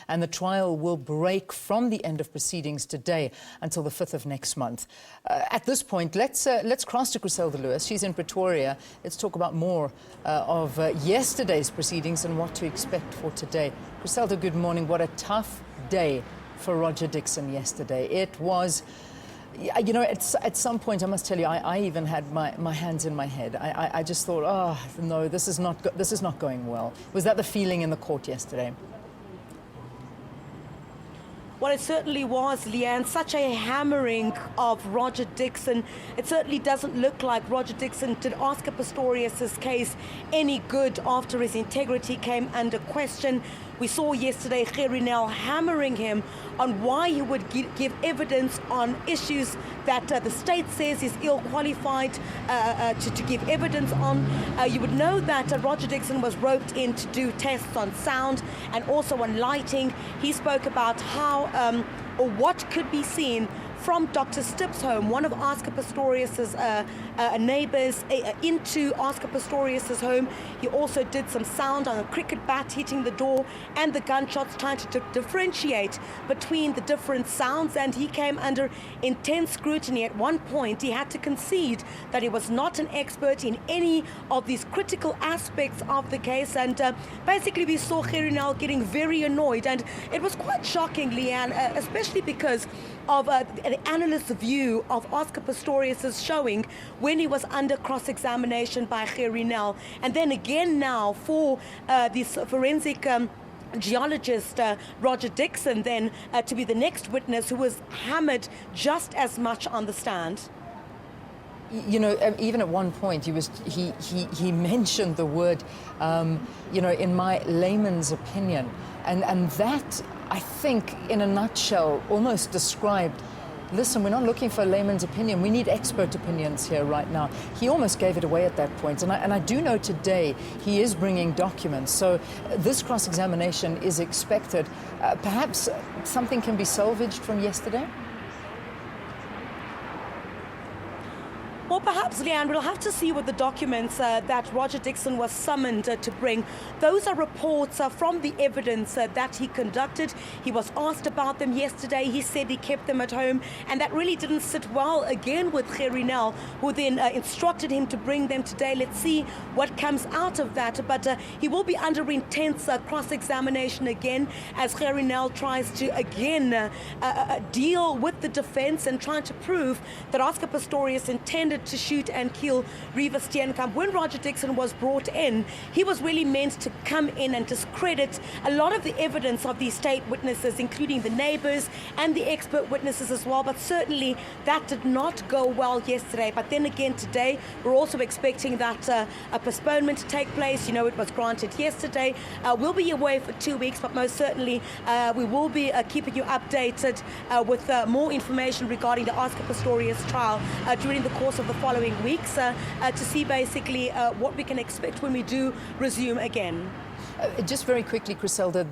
and the trial will break from the end of proceedings today until the 5th of next month. At this point, let's cross to Chriselda Lewis. She's in Pretoria. Let's talk about more of yesterday's proceedings and what to expect for today. Chriselda, good morning. What a tough day for Roger Dixon yesterday. It was, you know, at some point, I must tell you, I even had my hands in my head. I just thought, oh, no, this is not going well. Was that the feeling in the court yesterday? Well, it certainly was, Leanne. Such a hammering of Roger Dixon. It certainly doesn't look like Roger Dixon did Oscar Pistorius' case any good after his integrity came under question. We saw yesterday Gerrie Nel hammering him on why he would give evidence on issues that the state says is ill-qualified to give evidence on. You would know that Roger Dixon was roped in to do tests on sound and also on lighting. He spoke about how or what could be seen from Dr. Stipp's home, one of Oscar Pistorius' neighbors, into Oscar Pistorius' home. He also did some sound on a cricket bat hitting the door and the gunshots, trying to differentiate between the different sounds, and he came under intense scrutiny. At one point, he had to concede that he was not an expert in any of these critical aspects of the case, and basically we saw Gerrie Nel getting very annoyed, and it was quite shocking, Leanne, especially because of an analyst's view of Oscar Pistorius' showing when he was under cross-examination by Gerrie Nel. And then again now for this forensic geologist Roger Dixon then to be the next witness who was hammered just as much on the stand. You know, even at one point he mentioned the word, you know, in my layman's opinion, and that, I think, in a nutshell, almost described, listen, we're not looking for a layman's opinion. We need expert opinions here right now. He almost gave it away at that point. And I do know today he is bringing documents. So this cross-examination is expected. Perhaps something can be salvaged from yesterday? Well, perhaps, Leanne, we'll have to see what the documents that Roger Dixon was summoned to bring. Those are reports from the evidence that he conducted. He was asked about them yesterday. He said he kept them at home, and that really didn't sit well again with Gerrie Nel, who then instructed him to bring them today. Let's see what comes out of that. But he will be under intense cross-examination again as Gerrie Nel tries to again deal with the defense and trying to prove that Oscar Pistorius intended to shoot and kill Reeva Steenkamp. When Roger Dixon was brought in, he was really meant to come in and discredit a lot of the evidence of these state witnesses, including the neighbors and the expert witnesses as well. But certainly that did not go well yesterday. But then again today, we're also expecting that a postponement to take place. You know, it was granted yesterday. We'll be away for 2 weeks, but most certainly we will be keeping you updated with more information regarding the Oscar Pistorius trial during the course of the following weeks to see basically what we can expect when we do resume again. Just very quickly, Chriselda,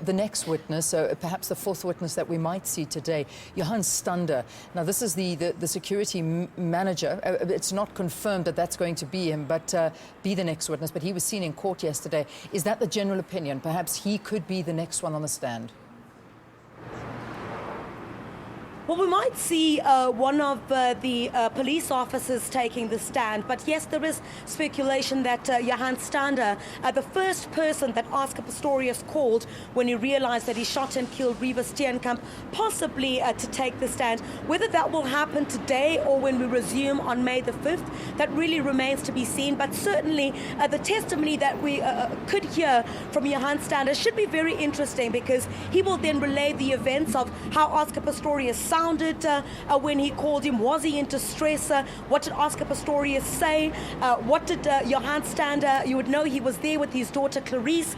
the next witness, perhaps the fourth witness that we might see today, Johan Stander. Now, this is the security manager. It's not confirmed that that's going to be him, but be the next witness. But he was seen in court yesterday. Is that the general opinion? Perhaps he could be the next one on the stand? Well, we might see one of the police officers taking the stand, but yes, there is speculation that Johan Stander, the first person that Oscar Pistorius called when he realized that he shot and killed Reeva Steenkamp, possibly to take the stand. Whether that will happen today or when we resume on May the 5th, that really remains to be seen, but certainly the testimony that we could hear from Johan Stander should be very interesting, because he will then relay the events of how Oscar Pistorius sounded when he called him. Was he in distress? What did Oscar Pistorius say? What did Johan Stander, you would know he was there with his daughter Clarice,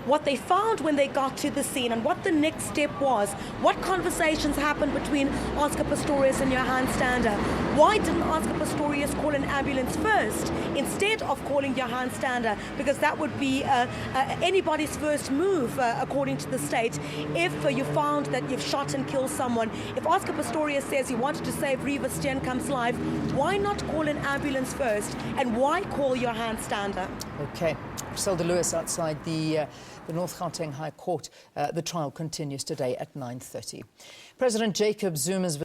what they found when they got to the scene and what the next step was. What conversations happened between Oscar Pistorius and Johan Stander? Why didn't Oscar Pistorius call an ambulance first instead of calling Johan Stander? Because that would be anybody's first move, according to the state. If you found that you've shot and killed someone, If Oscar Pistorius says he wanted to save Reeva Steenkamp's life, why not call an ambulance first? And why call your handstander? Okay. Chriselda Lewis outside the North Gauteng High Court. The trial continues today at 9:30. President Jacob Zuma's